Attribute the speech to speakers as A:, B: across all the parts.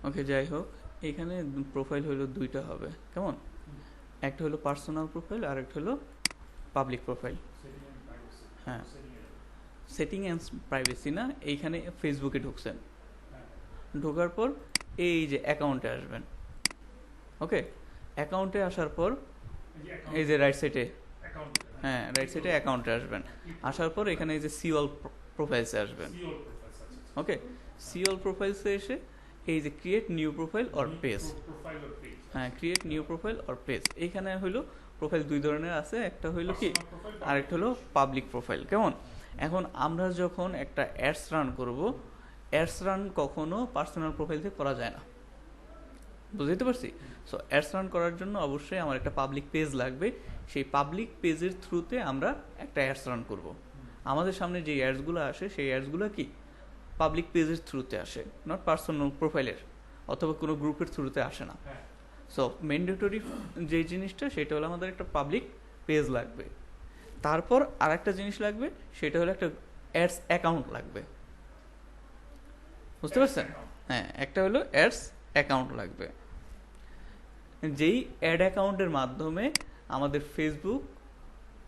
A: ওকে, যাই হোক, এখানে প্রোফাইল হলো দুইটা হবে, কেমন? একটা হলো পার্সোনাল প্রোফাইল আর একটা হলো পাবলিক প্রোফাইল। হ্যাঁ, সেটিং অ্যান্ড প্রাইভেসি না, এইখানে ফেসবুকে ঢুকছেন, ঢোকার পর এই যে অ্যাকাউন্টে আসবেন। ওকে, অ্যাকাউন্টে আসার পর এই যে রাইট সাইডে, হ্যাঁ রাইট সাইডে অ্যাকাউন্টে আসবেন। আসার পর এখানে এই যে সি অল প্রোফাইলসে আসবেন। ওকে, সি অল প্রোফাইলসে এসে এই যে create new profile or page, হ্যাঁ create new profile or page, এইখানে হইলো প্রোফাইল দুই ধরনের আছে, একটা হইলো কি আর একটা হলো পাবলিক প্রোফাইল, কেমন? এখন আমরা যখন একটা অ্যাডস রান করব, অ্যাডস রান কখনো পার্সোনাল প্রোফাইল থেকে করা যায় না, বুঝতে পারছি? সো অ্যাডস রান করার জন্য অবশ্যই আমার একটা পাবলিক পেজ লাগবে, সেই পাবলিক পেজের থ্রুতে আমরা একটা অ্যাডস রান করব। আমাদের সামনে যে অ্যাডসগুলো আসে সেই অ্যাডসগুলো কি পাবলিক পেজের থ্রুতে আসে, নট পার্সোনাল প্রোফাইলের অথবা কোনো গ্রুপের থ্রুতে আসে না। সো ম্যান্ডেটরি যে জিনিসটা সেটা হলো আমাদের একটা পাবলিক পেজ লাগবে। তারপর আর একটা জিনিস লাগবে, সেটা হলো একটা অ্যাডস অ্যাকাউন্ট লাগবে, বুঝতে পারছেন? হ্যাঁ, একটা হলো অ্যাডস অ্যাকাউন্ট লাগবে, যেই অ্যাড অ্যাকাউন্টের মাধ্যমে আমাদের ফেসবুক,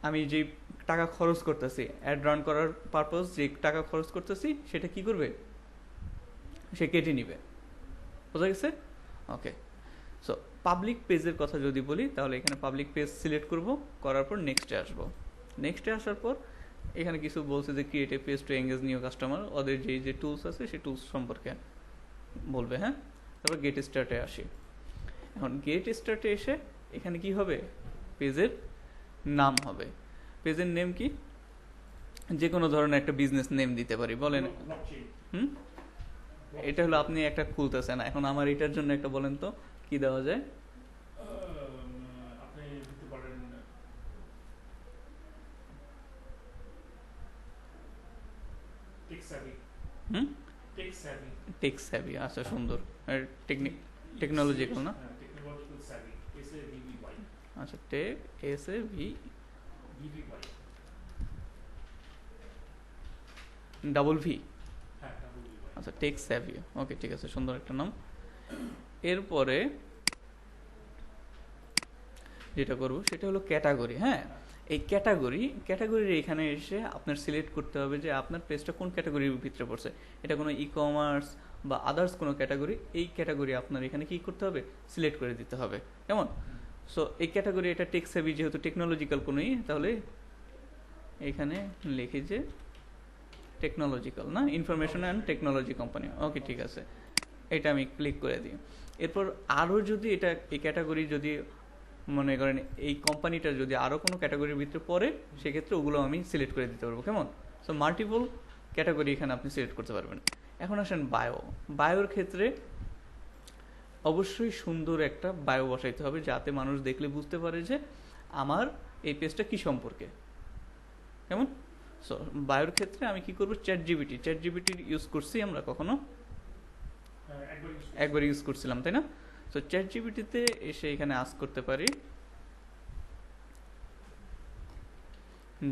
A: আমি যেই টাকা খরচ করতেছি অ্যাড রান করার পারপোজ, যে টাকা খরচ করতেছি সেটা কি করবে, সে কেটে নিবে, বোঝা গেছে? ওকে, সো পাবলিক পেজের কথা যদি বলি, তাহলে এখানে পাবলিক পেজ সিলেক্ট করব, করার পর নেক্সটে আসবো। নেক্সটে আসার পর এখানে কিছু বলছে যে create a page to engage new customer, ওদের যেই যে টুলস আছে সেই টুলস সম্পর্কে বলবে। হ্যাঁ, তারপর গেট স্টার্টে আসি। এখন গেট স্টার্টে এসে এখানে কি হবে, পেজের নাম হবে। পেজের নেম কি, যে কোনো ধরনের একটা বিজনেস নেম দিতে পারি, বলেন। হুম, এটা হলো আপনি একটা খুলতেছেন, এখন আমার এটার জন্য একটা বলেন তো কি দেওয়া যায়।
B: আপনি দিতে পারেন টেক স্যাভি।
A: হুম,
B: টেক স্যাভি।
A: টেক স্যাভি, আচ্ছা সুন্দর। টেকনোলজিক্যাল না,
B: technological savvy, S A V V Y.
A: আচ্ছা tech S A V
B: V V Y.
A: Double V,
B: হ্যাঁ, ডাবল ভি ওয়াই।
A: আচ্ছা টেক স্যাভি। ওকে, ঠিক আছে, সুন্দর একটা নাম। এরপরে যেটা করব সেটা হলো ক্যাটাগরি। হ্যাঁ, এই ক্যাটাগরির এখানে এসে আপনার সিলেক্ট করতে হবে যে আপনার পেজটা কোন ক্যাটাগরির ভিতরে পড়ছে। এটা কোনো ই কমার্স বা আদার্স কোনো ক্যাটাগরি, এই ক্যাটাগরি আপনার এখানে কি করতে হবে, সিলেক্ট করে দিতে হবে, কেমন? সো এই ক্যাটাগরি, এটা টেক সেভি যেহেতু টেকনোলজিক্যাল কোনোই, তাহলে এখানে লিখি যে টেকনোলজিক্যাল না, ইনফরমেশন অ্যান্ড টেকনোলজি কোম্পানি। ওকে, ঠিক আছে, এটা আমি ক্লিক করে দিই। এরপর আরও যদি এটা এই ক্যাটাগরি যদি মনে করেন এই কোম্পানিটা যদি আরও কোনো ক্যাটাগরির ভিতরে পড়ে, সেক্ষেত্রে ওগুলো আমি সিলেক্ট করে দিতে পারবো, কেমন? সো মাল্টিপল ক্যাটাগরি এখানে আপনি সিলেক্ট করতে পারবেন। এখন আসেন বায়োর ক্ষেত্রে অবশ্যই সুন্দর একটা বায়ো বসাইতে হবে, যাতে মানুষ দেখলে বুঝতে পারে যে আমার এই পেজটা কী সম্পর্কে, কেমন? সো বায়োর ক্ষেত্রে আমি কি করবো, চ্যাট জিপিটি ইউজ করছি আমরা কখনো, একবার ইউজ করছিলাম, তাই না? সো চ্যাট জিপিটিতে এসে এখানে আস্ক করতে পারি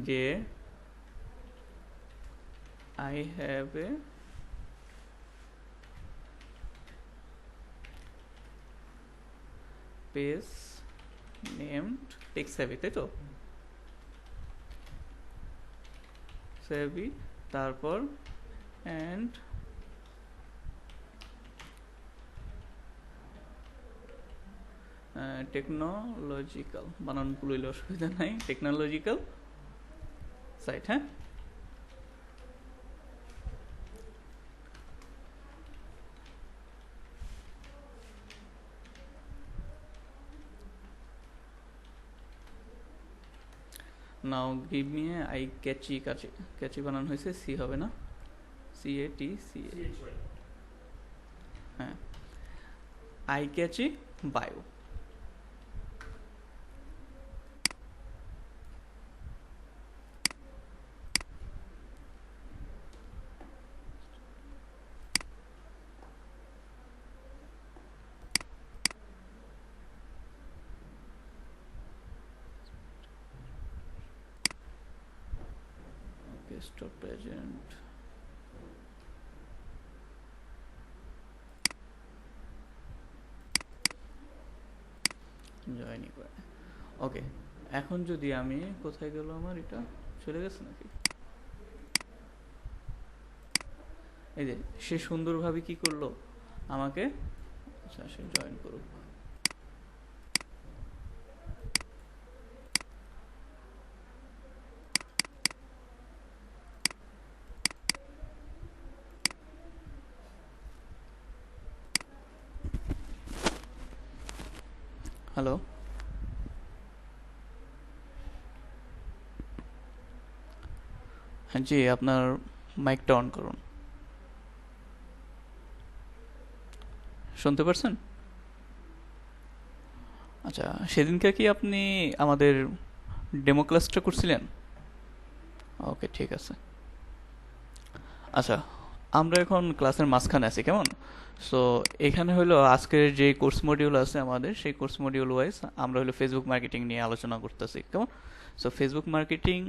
A: যে I have a page named tech savvy, তাই তো? সেভি, তারপর অ্যান্ড টেকনোলজিক্যাল, বানান ভুল হইলে অসুবিধা নাই, টেকনোলজিক্যাল সাইট। হ্যাঁ, now give me a eye catchy বানান হয়েছে, সি হবে না, CATCA। হ্যাঁ, eye catchy bio. Stop present. জয়েনই করে। ওকে, এখন যদি আমি কোথায় গেল আমার এটা চলে গেছে নাকি? এই যে সে সুন্দরভাবে কি করলো আমাকে, আচ্ছা সে জয়েন করুক। হ্যালো, হ্যাঁ জি, আপনার মাইকটা অন করুন। শুনতে পারছেন? আচ্ছা, সেদিনকে কি আপনি আমাদের ডেমো ক্লাসটা করছিলেন? ওকে, ঠিক আছে। আচ্ছা, আমরা এখন ক্লাসের মাঝখানে আছি, কেমন? সো এখানে হলো আজকের যে কোর্স মডিউল আছে আমাদের, সেই কোর্স মডিউল ওয়াইজ আমরা হলো ফেসবুক মার্কেটিং নিয়ে আলোচনা করতেছি, কেমন? সো ফেসবুক মার্কেটিং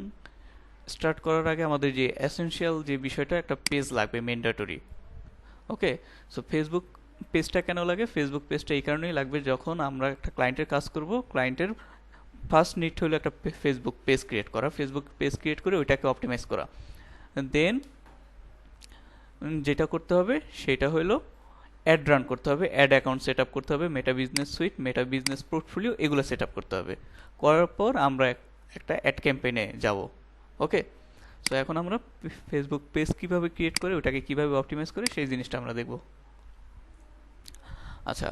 A: স্টার্ট করার আগে আমাদের যে এসেনশিয়াল যে বিষয়টা, একটা পেজ লাগবে ম্যান্ডেটরি। ওকে, সো ফেসবুক পেজটা কেন লাগে? ফেসবুক পেজটা এই কারণেই লাগবে, যখন আমরা একটা ক্লায়েন্টের কাজ করব, ক্লায়েন্টের ফার্স্ট নিড হলো একটা ফেসবুক পেজ ক্রিয়েট করা, ফেসবুক পেজ ক্রিয়েট করে ওইটাকে অপটিমাইজ করা। দেন যেটা করতে হবে সেটা হলো অ্যাড রান করতে হবে, অ্যাড অ্যাকাউন্ট সেট আপ করতে হবে, মেটা বিজনেস সুইট, মেটা বিজনেস পোর্টফোলিও, এগুলো সেট আপ করতে হবে। করার পর আমরা একটা অ্যাড ক্যাম্পেইনে যাব। ওকে, সো এখন আমরা ফেসবুক পেজ কিভাবে ক্রিয়েট করে ওটাকে কিভাবে অপটিমাইজ করে সেই জিনিসটা আমরা দেখব। আচ্ছা,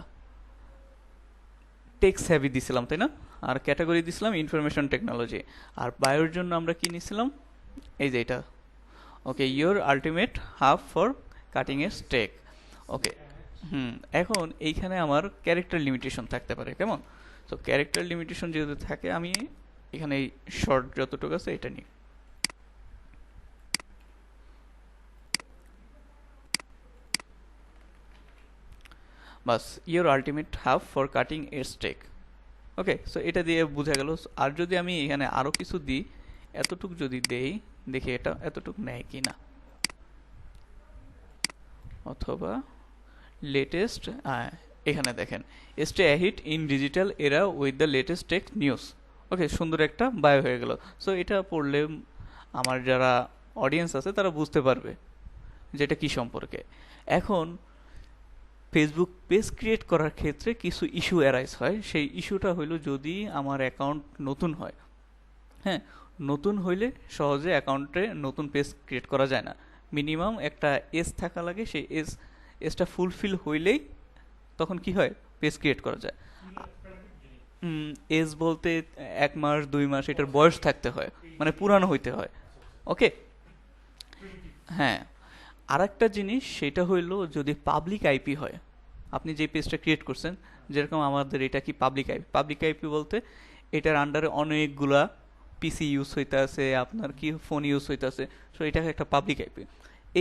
A: টেক্স হ্যাভি দিছিলাম তাই না? আর ক্যাটাগরি দিছিলাম ইনফরমেশন টেকনোলজি। আর বায়োর জন্য আমরা কি নিছিলাম? এই যে এটা, okay, your ultimate hub for cutting a stake. Okay, এখন এইখানে আমার ক্যারেক্টার লিমিটেশন থাকতে পারে, কেমন? তো ক্যারেক্টার লিমিটেশন যেহেতু থাকে, আমি এখানে এই শর্ট যতটুকু আছে এটা নিই। বাস, your ultimate hub for cutting a stake. Okay, so এটা দিয়ে বোঝা গেল। আর যদি আমি এখানে আরও কিছু দিই, এতটুক যদি দেই, দেখি এটা এতটুক নেয় কি না, অথবা লেটেস্ট, এখানে দেখেন, stay ahead in digital era with the latest tech news. Okay, সুন্দর একটা বায়ো হয়ে গেল। সো এটা পড়লে আমার যারা অডিয়েন্স আছে তারা বুঝতে পারবে যে এটা কী সম্পর্কে। এখন ফেসবুক পেজ ক্রিয়েট করার ক্ষেত্রে কিছু ইস্যু অ্যারাইজ হয়। সেই ইস্যুটা হইল, যদি আমার অ্যাকাউন্ট নতুন হয়, হ্যাঁ, নতুন হইলে সহজে অ্যাকাউন্টে নতুন পেজ ক্রিয়েট করা যায় না। মিনিমাম একটা এজ থাকা লাগে, সেই এজটা ফুলফিল হইলেই তখন কি হয়, পেজ ক্রিয়েট করা যায়। এজ বলতে 1 মাস 2 মাস এটার বয়স থাকতে হয়, মানে পুরানো হইতে হয়। ওকে, হ্যাঁ। আর একটা জিনিস, সেটা হইলো যদি পাবলিক আইপি হয়, আপনি যে পেজটা ক্রিয়েট করছেন, যেরকম আমাদের এটা কি পাবলিক আইপি। পাবলিক আইপি বলতে এটার আন্ডারে অনেকগুলা পিসি ইউজ হইতে আছে, আপনার কি ফোন ইউজ হইতে আছে, সো এটা একটা পাবলিক আইপি।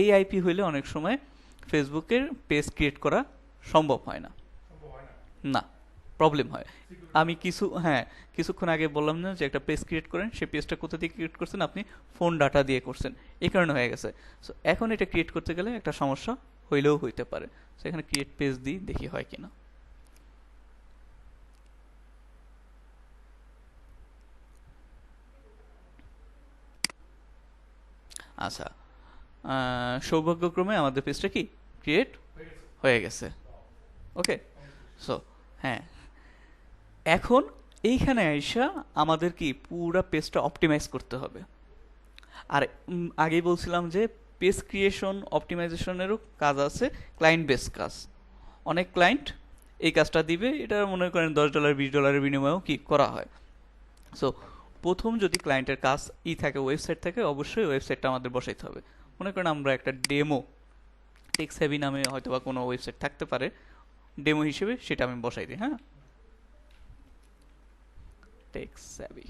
A: এই আইপি হইলে অনেক সময় ফেসবুকের পেজ ক্রিয়েট করা সম্ভব হয় না, না, প্রবলেম হয়। আমি কিছুক্ষণ আগে বললাম না যে একটা পেজ ক্রিয়েট করেন, সেই পেজটা কোথা থেকে ক্রিয়েট করছেন, আপনি ফোন ডাটা দিয়ে করছেন, এই কারণে হয়ে গেছে। সো এখন এটা ক্রিয়েট করতে গেলে একটা সমস্যা হইলেও হইতে পারে। সো এখানে ক্রিয়েট পেজ দিই, দেখি হয় কিনা। আচ্ছা, সৌভাগ্যক্রমে আমাদের পেজটা কি ক্রিয়েট হয়ে গেছে। ওকে, সো হ্যাঁ, এখন এইখানে আইসা আমাদের কি পুরা পেজটা অপটিমাইজ করতে হবে। আর আগেই বলছিলাম যে পেজ ক্রিয়েশন অপটিমাইজেশনেরও কাজ আছে, ক্লায়েন্ট বেস কাজ। অনেক ক্লায়েন্ট এই কাজটা দিবে, এটা মনে করেন $10 $20 বিনিময়েও কি করা হয়। সো প্রথম যদি ক্লায়েন্টের কাজ থাকে, ওয়েবসাইট থাকে, অবশ্যই ওয়েবসাইটটা আমাদের বসাইতে হবে। মনে করেন আমরা একটা ডেমো, টেক্স হেভি নামে হয়তো বা কোনো ওয়েবসাইট থাকতে পারে, ডেমো হিসেবে সেটা আমি বসাই দিই। হ্যাঁ, টেক্স হেভি,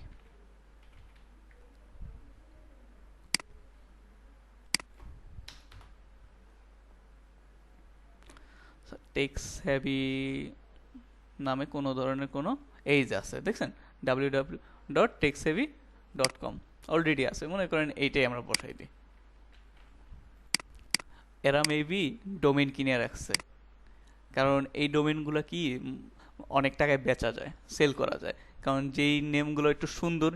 A: টেক্স হেভি নামে কোনো ধরনের কোনো এইজ আছে, দেখছেন, www.texheavy.com অলরেডি আছে, মনে করেন এইটাই আমরা বসাই দিই। এরা মেবি ডোমেইন কিনে রাখছে, কারণ এই ডোমেইনগুলো কি অনেক টাকায় বেচা যায়, সেল করা যায়। কারণ যেই নেমগুলো একটু সুন্দর,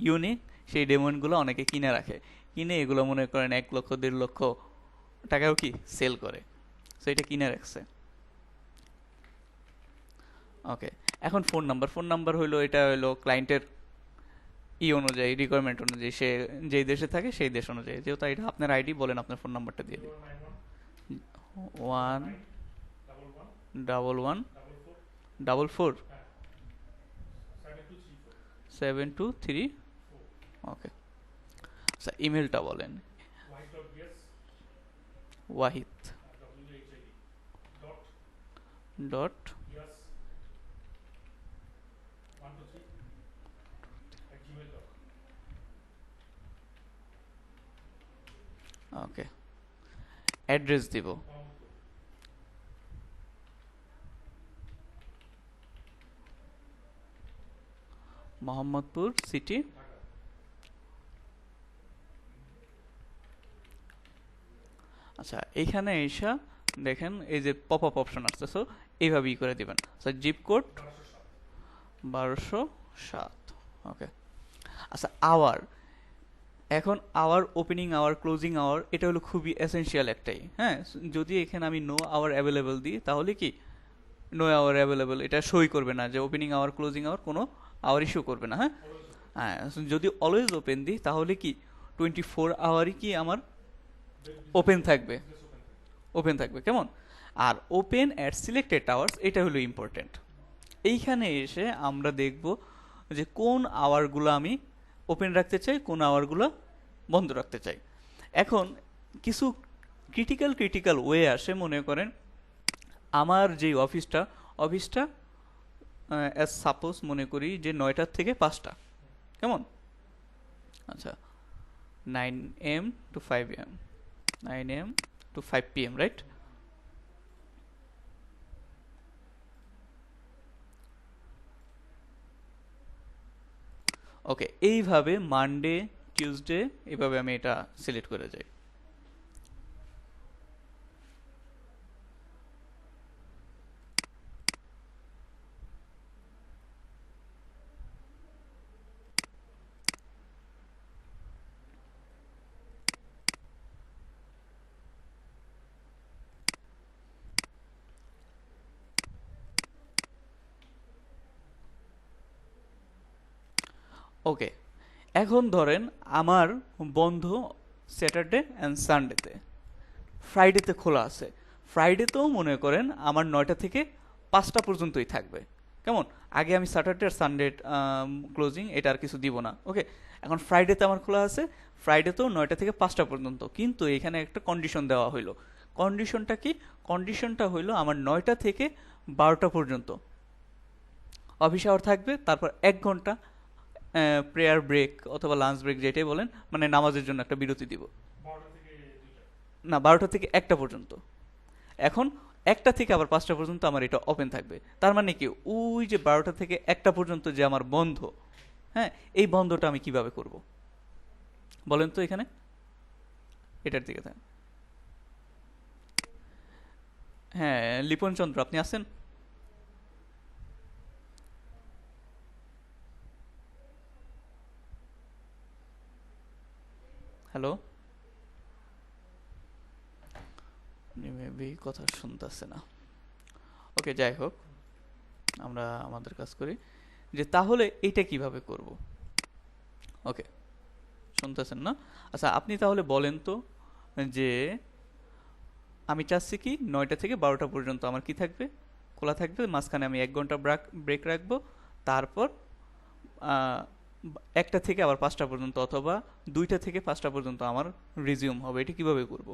A: ইউনিক, সেই ডোমেইনগুলো অনেকে কিনে রাখে, কিনে এগুলো মনে করেন 1 লক্ষ 1.5 লক্ষ টাকাও কি সেল করে। সো এটা কিনে রাখছে। ওকে, এখন ফোন নাম্বার হইলো, এটা হইলো ক্লায়েন্টের অনুযায়ী, রিকোয়ারমেন্ট অনুযায়ী, সে যেই দেশে থাকে সেই দেশ অনুযায়ী। যেহেতু এটা আপনার আইডি, বলেন আপনার ফোন নাম্বারটা দিয়ে দিই।
B: 9
A: ডাবল ওয়ান
B: 1
A: ডাবল ফোর
B: হ্যাঁ 7234
A: 723। ওকে, আচ্ছা ইমেলটা বলেন।
B: white.yes
A: Wahid
B: WHID dot
A: dot
B: yes 123 at gmail.com.
A: Okay, address দিব। মোহাম্মদপুর সিটি। আচ্ছা, এইখানে এসা দেখেন এই যে পপ আপ অপশন আসছে, সো এইভাবেই করে দিবেন। আচ্ছা, জিপ কোড 1207। ওকে, আচ্ছা আওয়ার, এখন hour, opening hour, closing hour, এটা হলো খুবই এসেনশিয়াল একটাই। হ্যাঁ, যদি এখানে আমি নো আওয়ার অ্যাভেলেবেল দিই, তাহলে কি নো আওয়ার অ্যাভেলেবেল এটা সই করবে না, যে ওপেনিং আওয়ার ক্লোজিং আওয়ার কোনো আওয়ার ইস্যু করবে না। হ্যাঁ, হ্যাঁ, যদি অলওয়েজ ওপেন দিই, তাহলে কি 24 আওয়ারই কি আমার ওপেন থাকবে, ওপেন থাকবে। কেমন? আর ওপেন অ্যাট সিলেক্টেড আওয়ার্স, এটা হলো ইম্পর্টেন্ট। এইখানে এসে আমরা দেখব যে কোন আওয়ারগুলো আমি ওপেন রাখতে চাই, কোন আওয়ারগুলো বন্ধ রাখতে চাই। এখন কিছু ক্রিটিক্যাল ওয়ে আসে। মনে করেন আমার যে অফিসটা অ্যাজ সাপোজ মনে করি যে 9টার থেকে 5টা। কেমন? আচ্ছা, 9 AM to 5 AM, 9 AM to 5 PM, right? Okay, এইভাবে মানডে, টিউসডে, এইভাবে আমি এটা সিলেক্ট করে যাই। ওকে, এখন ধরেন আমার বন্ধ স্যাটারডে অ্যান্ড সানডেতে, ফ্রাইডেতে খোলা আছে। ফ্রাইডেতেও মনে করেন আমার 9টা থেকে 5টা পর্যন্তই থাকবে। কেমন? আগে আমি স্যাটারডে আর সানডে ক্লোজিং এটা আর কিছু দিব না। ওকে, এখন ফ্রাইডেতে আমার খোলা আছে, ফ্রাইডেতেও 9টা থেকে 5টা পর্যন্ত। কিন্তু এখানে একটা কন্ডিশন দেওয়া হইলো। কন্ডিশনটা কি? কন্ডিশনটা হইলো আমার 9টা থেকে 12টা পর্যন্ত অফিস আওয়ার থাকবে, তারপর 1 ঘন্টা প্রেয়ার ব্রেক অথবা লাঞ্চ ব্রেক, যেটাই বলেন, মানে নামাজের জন্য একটা বিরতি দিব।
B: 12টা থেকে 2টা
A: না, 12টা থেকে 1টা পর্যন্ত। এখন 1টা থেকে আবার 5টা পর্যন্ত আমার এটা ওপেন থাকবে। তার মানে কি, ওই যে 12টা থেকে 1টা পর্যন্ত যে আমার বন্ধ, হ্যাঁ, এই বন্ধটা আমি কিভাবে করব বলেন তো? এখানে এটার দিকে থাকেন। হ্যাঁ, লিপন চন্দ্র, আপনি আছেন? হ্যালো, মেবি কথা শুনতেছে না। ওকে, যাই হোক, আমরা আমাদের কাজ করি। যে তাহলে এইটা কিভাবে করব? ওকে, শুনতেছেন না? আচ্ছা, আপনি তাহলে বলেন তো যে আমি চাচ্ছি কি 9টা থেকে 12টা পর্যন্ত আমার কি থাকবে, খোলা থাকবে। মাঝখানে আমি 1 ঘন্টা ব্রেক রাখবো। তারপর 1টা থেকে আবার 5টা পর্যন্ত, অথবা 2টা থেকে 5টা পর্যন্ত আমার রিজিউম হবে। এটা কিভাবে করব?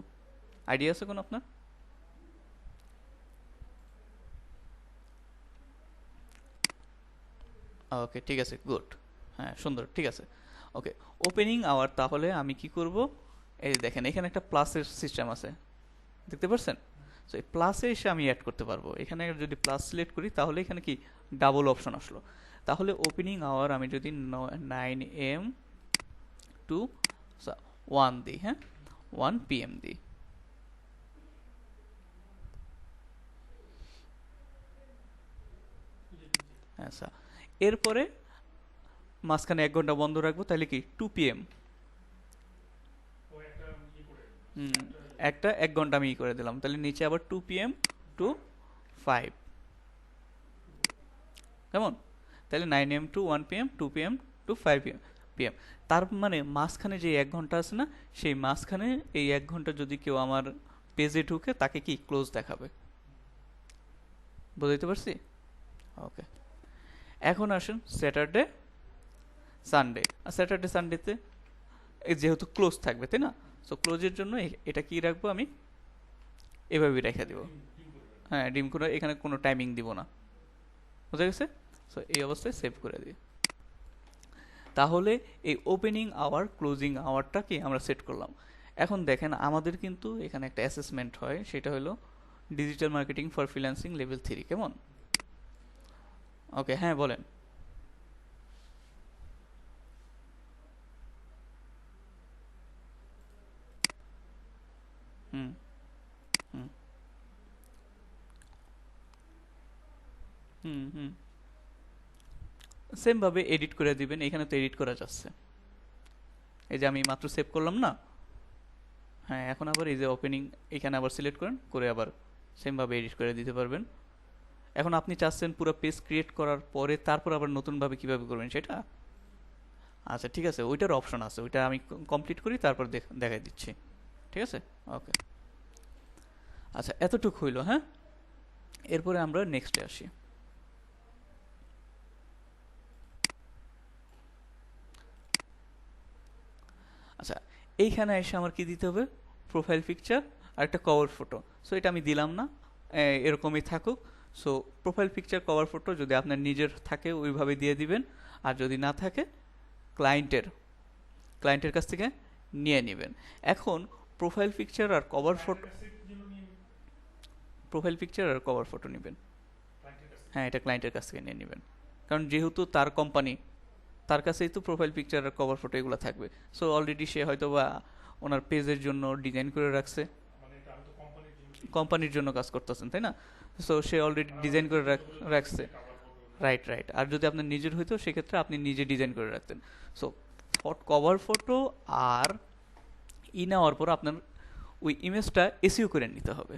A: আইডিয়া আছে কোন আপনার? ওকে, ঠিক আছে, গুড। হ্যাঁ, সুন্দর, ঠিক আছে। ওকে, ওপেনিং আওয়ার, তাহলে আমি কি করব? এই দেখেন, এখানে একটা প্লাসের সিস্টেম আছে, দেখতে পাচ্ছেন? সো এই প্লাসে এসে আমি অ্যাড করতে পারবো। এখানে যদি প্লাস সিলেক্ট করি, তাহলে এখানে কি ডাবল অপশন আসলো। তাহলে ওপেনিং আওয়ার আমি যদি 9 AM to 1 দিই, হ্যাঁ, 1 PM দিই, আচ্ছা, এরপরে মাঝখানে 1 ঘন্টা বন্ধ রাখবো, তাহলে কি 2 PM।
B: ও একটা করে
A: হুম, একটা 1 ঘন্টা আমি করে দিলাম, তাহলে নিচে আবার 2 PM টু 5, কেমন? তাহলে 9 AM to 1 PM, 2 PM to 5 PM। তার মানে মাঝখানে যে 1 ঘন্টা আছে না, সেই মাঝখানে এই 1 ঘন্টা যদি কেউ আমার পেজে ঢুকে, তাকে কি ক্লোজ দেখাবে। বুঝতে পারছি? ওকে, এখন আসুন স্যাটারডে সানডে। আর স্যাটারডে সানডেতে যেহেতু ক্লোজ থাকবে, তাই না? সো ক্লোজের জন্য এটা কি রাখবো আমি, এভাবেই রেখে দিব। হ্যাঁ, ডিম করে এখানে কোনো টাইমিং দিব না। বুঝা গেছে? সো এই অবস্থায় সেভ করে দিই। তাহলে এই ওপেনিং আওয়ার ক্লোজিং আওয়ারটা কি আমরা সেট করলাম। এখন দেখেন আমাদের কিন্তু এখানে একটা অ্যাসেসমেন্ট হয়, সেটা হলো digital marketing for freelancing level 3, কেমন? ওকে, হ্যাঁ বলেন। হুম হুম হুম হুম সেমভাবে এডিট করে দিবেন, এখানে তো এডিট করা যাচ্ছে। এই যে আমি মাত্র সেভ করলাম না, হ্যাঁ, এখন আবার এই যে ওপেনিং এখানে আবার সিলেক্ট করেন, করে আবার সেমভাবে এডিট করে দিতে পারবেন। এখন আপনি চাচ্ছেন পুরো পেজ ক্রিয়েট করার পরে তারপর আবার নতুনভাবে কিভাবে করবেন সেটা। আচ্ছা ঠিক আছে, ওইটার অপশন আছে, ওইটা আমি কমপ্লিট করি তারপর দেখাই দিচ্ছি। ঠিক আছে, ওকে। আচ্ছা, এতটুক হইল, হ্যাঁ। এরপরে আমরা নেক্সটে আসি। আচ্ছা, এইখানে এসে আমার কি দিতে হবে, প্রোফাইল পিকচার আর একটা কভার ফটো। সো এটা আমি দিলাম না, এরকমই থাকুক। So profile picture cover photo যদি আপনার নিজের থাকে ওইভাবে দিয়ে দিবেন, আর যদি না থাকে ক্লায়েন্টের কাছ থেকে নিয়ে নেবেন। এখন প্রোফাইল পিকচার আর কভার ফটো, প্রোফাইল পিকচার আর কভার ফটো নেবেন। হ্যাঁ, এটা ক্লায়েন্টের কাছ থেকে নিয়ে নেবেন, কারণ যেহেতু তার কোম্পানি, তার কাছেই তো প্রোফাইল পিকচার আর কভার ফটো এগুলো থাকবে। সো অলরেডি সে হয়তো বা ওনার পেজের জন্য ডিজাইন করে রাখছে, কোম্পানির জন্য কাজ করতেছেন, তাই না? সো সে অলরেডি ডিজাইন করে রাখছে। Right right. আর যদি আপনার নিজের হইতো সেক্ষেত্রে আপনি নিজে ডিজাইন করে রাখতেন। সো কভার ফটো আর নেওয়ার পর আপনার ওই ইমেজটা এসইও করে নিতে হবে।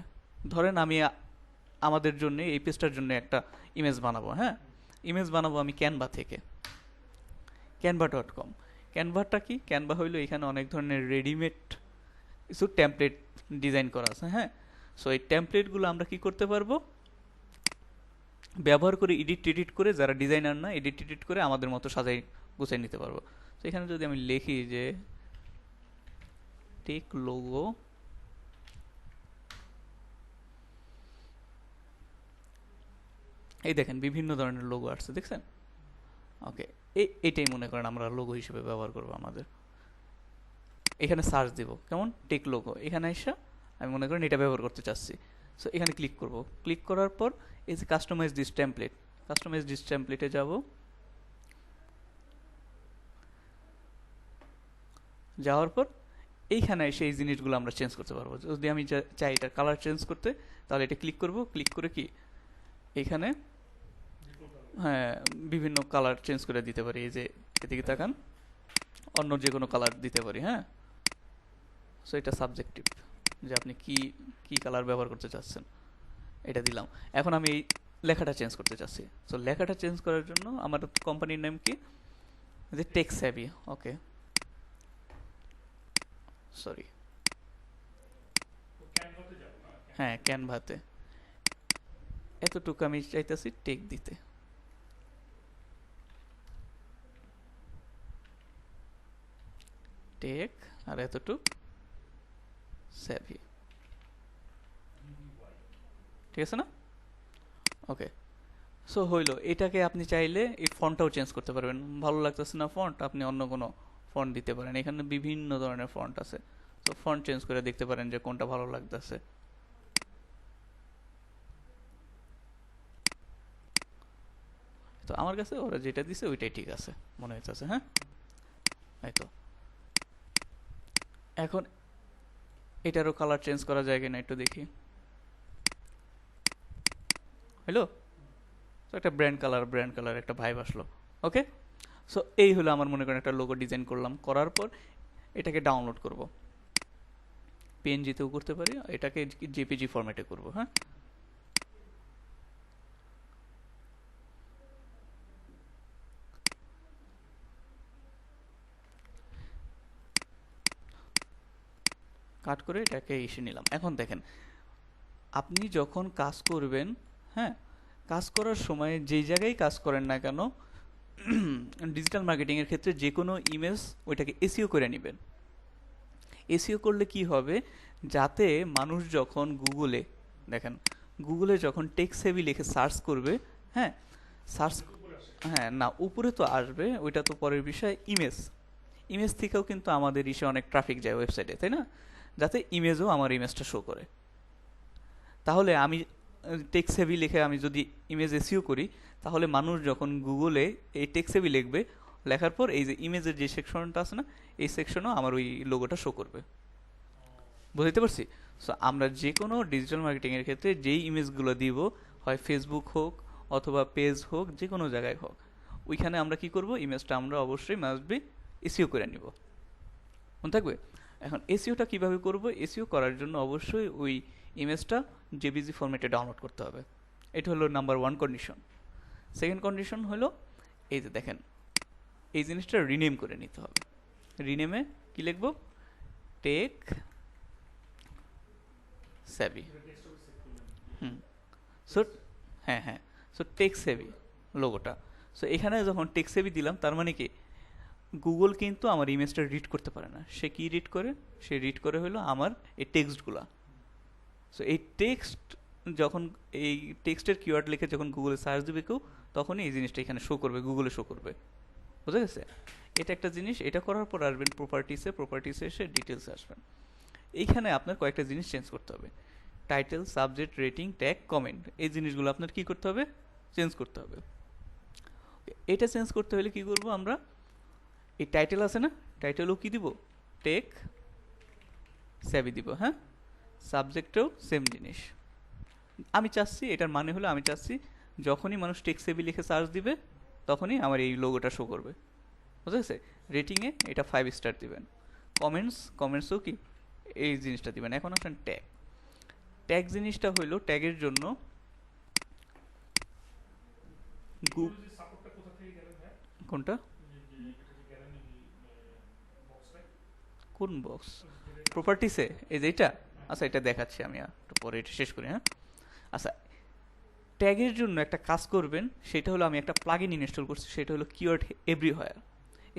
A: ধরেন আমি আমাদের জন্য এই পেজটার জন্য একটা ইমেজ বানাবো, হ্যাঁ। ইমেজ বানাবো আমি ক্যানভা থেকে, canva.com। ক্যানভাটা কি? ক্যানভা হইলো এখানে অনেক ধরনের রেডিমেড কিছু টেমপ্লেট ডিজাইন করা আছে, হ্যাঁ। সো এই টেমপ্লেটগুলো আমরা কি করতে পারবো, ব্যবহার করে এডিট করে, যারা ডিজাইনার না এডিট করে আমাদের মতো সাজাই গুছাই নিতে পারবো। তো এখানে যদি আমি লিখি যে টেক লোগো, এই দেখেন বিভিন্ন ধরনের লোগো আসছে, দেখছেন? ওকে, এইটাই মনে করেন আমরা লোগো হিসেবে ব্যবহার করবো আমাদের। এখানে সার্চ দিব, কেমন, টেক লোগো। এখানে এসে আমি মনে করেন এটা ব্যবহার করতে চাচ্ছি। সো এখানে ক্লিক করব, ক্লিক করার পর এই যে কাস্টমাইজ দিস টেমপ্লেটে যাব, যাওয়ার পর এইখানে এসে এই জিনিসগুলো আমরা চেঞ্জ করতে পারবো। যদি আমি চাই এটার কালার চেঞ্জ করতে, তাহলে এটা ক্লিক করব, ক্লিক করে কি এখানে, হ্যাঁ, বিভিন্ন কালার চেঞ্জ করে দিতে পারি। এই যে এদিকে তাকান, অন্য যে কোনো কালার দিতে পারি, হ্যাঁ। সো এটা সাবজেক্টিভ, যে আপনি কি কালার ব্যবহার করতে চাচ্ছেন, এটা দিলাম। এখন আমি এই লেখাটা চেঞ্জ করতে চাচ্ছি। সো লেখাটা চেঞ্জ করার জন্য আমার কোম্পানির নাম কি, যে টেক স্যাভি, ওকে, সরি, হ্যাঁ ক্যানভাতে। এতটুকু আমি চাইতেছি টেক দিতে, টেক, আর এতটুক স্যাভি, ঠিক আছে না? ওকে। সো হইলো, এটাকে আপনি চাইলে এই ফন্টটাও চেঞ্জ করতে পারবেন। ভালো লাগতেছে না ফন্ট, আপনি অন্য কোনো ফন্ট দিতে পারেন। এখানে বিভিন্ন ধরনের ফন্ট আছে, তো ফন্ট চেঞ্জ করে দেখতে পারেন যে কোনটা ভালো লাগতেছে। তো আমার কাছে ওরা যেটা দিছে ওইটাই ঠিক আছে মনে হইতেছে, হ্যাঁ। এই তো এখন এটারও কালার চেঞ্জ করা যায় কিনা একটু দেখি। হ্যালো, তো একটা ব্র্যান্ড কালার একটা ভাইব আসলো। ওকে, সো এই হলো আমার মনে করেন একটা লোগো ডিজাইন করলাম, করার পর এটাকে ডাউনলোড করব, পিএনজিতেও করতে পারি, এটাকে জেপিজি ফরম্যাটে করব। হ্যাঁ, কাট করে এটাকে এসে নিলাম। এখন দেখেন, আপনি যখন কাজ করবেন, হ্যাঁ, কাজ করার সময় যেই জায়গায় কাজ করেন না কেন, ডিজিটাল মার্কেটিংয়ের ক্ষেত্রে যে কোনো ইমেজ ওইটাকে এসইও করে নেবেন। এসইও করলে কি হবে, যাতে মানুষ যখন গুগলে, দেখেন গুগলে যখন টেক্সট হেভি লিখে সার্চ করবে, হ্যাঁ, সার্চ, হ্যাঁ না উপরে তো আসবে, ওইটা তো পরের বিষয়। ইমেজ থেকেও কিন্তু আমাদের ইসে অনেক ট্রাফিক যায় ওয়েবসাইটে, তাই না? যাতে ইমেজও আমার ইমেজটা শো করে। তাহলে আমি টেক্সট হেভি লিখে আমি যদি ইমেজ এসইও করি, তাহলে মানুষ যখন গুগলে এই টেক্সট হেভি লিখবে, লেখার পর এই যে ইমেজের যে সেকশনটা আছে না, এই সেকশনও আমার ওই লোগোটা শো করবে। বুঝতে পারছি? সো আমরা যে কোনো ডিজিটাল মার্কেটিংয়ের ক্ষেত্রে যেই ইমেজগুলো দিব, হয় ফেসবুক হোক অথবা পেজ হোক, যে কোনো জায়গায় হোক, ওইখানে আমরা কি করব, ইমেজটা আমরা অবশ্যই মাস্ট বি এসইও করে নিব। মনে থাকবে? এখন এসইওটা কিভাবে করব? এসইও করার জন্য অবশ্যই ওই ইমেজটা জেপিজি ফরম্যাটে ডাউনলোড করতে হবে। এটা হলো নাম্বার 1 কন্ডিশন। সেকেন্ড কন্ডিশন হলো এই যে দেখেন, এই জিনিসটা রিনেম করে নিতে হবে। রিনেমে কি লিখব? টেক সেভি। হুম, সো হ্যাঁ হ্যাঁ, সো টেক সেভি লোগোটা। সো এখানে যখন টেক সেভি দিলাম, তার মানে কি, গুগল কিন্তু আমার ইমেজটা রিড করতে পারে না। সে কি রিড করে? সে রিড করে হলো আমার এই টেক্সটগুলা। সো এই টেক্সট যখন, এই টেক্সটের কিওয়ার্ড লিখে যখন গুগলে সার্চ দেবে কেউ, তখনই এই জিনিসটা এখানে শো করবে, গুগলে শো করবে। বুঝা গেছে? এটা একটা জিনিস। এটা করার পর আসবেন প্রপার্টিসে এসে ডিটেলসে আসবেন। এইখানে আপনার কয়েকটা জিনিস চেঞ্জ করতে হবে। Title, subject, rating, tag, comment, এই জিনিসগুলো আপনার কি করতে হবে? চেঞ্জ করতে হবে। এটা চেঞ্জ করতে হলে কি করব আমরা? এই টাইটেল আছে না, টাইটেলও কি দিব? টেক সেভি দিব। হ্যাঁ, সাবজেক্টেও সেম জিনিস। আমি চাচ্ছি, এটার মানে হলো আমি চাচ্ছি যখনই মানুষ টেক সেভি লিখে সার্চ দিবে, তখনই আমার এই লোগোটা শো করবে। বুঝা গেছে? রেটিংয়ে এটা 5 স্টার দিবেন। কমেন্টসও কি এই জিনিসটা দিবেন। এখন আসেন ট্যাগ। ট্যাগ জিনিসটা হইলো, ট্যাগের জন্য
B: সাপোর্টটা কোথা থেকে গেলেন? হ্যাঁ,
A: কোনটা,
B: এটা যে গেলেন বক্সটাই,
A: কোন বক্স? প্রপার্টিসে এই যে এটা। আচ্ছা, এটা দেখাচ্ছি আমি একটু পরে, এটা শেষ করি। হ্যাঁ, আচ্ছা, ট্যাগের জন্য একটা কাজ করবেন, সেটা হলো আমি একটা প্লাগইন ইনস্টল করছি, সেটা হলো কিওয়ার্ড এভরিহোয়ার।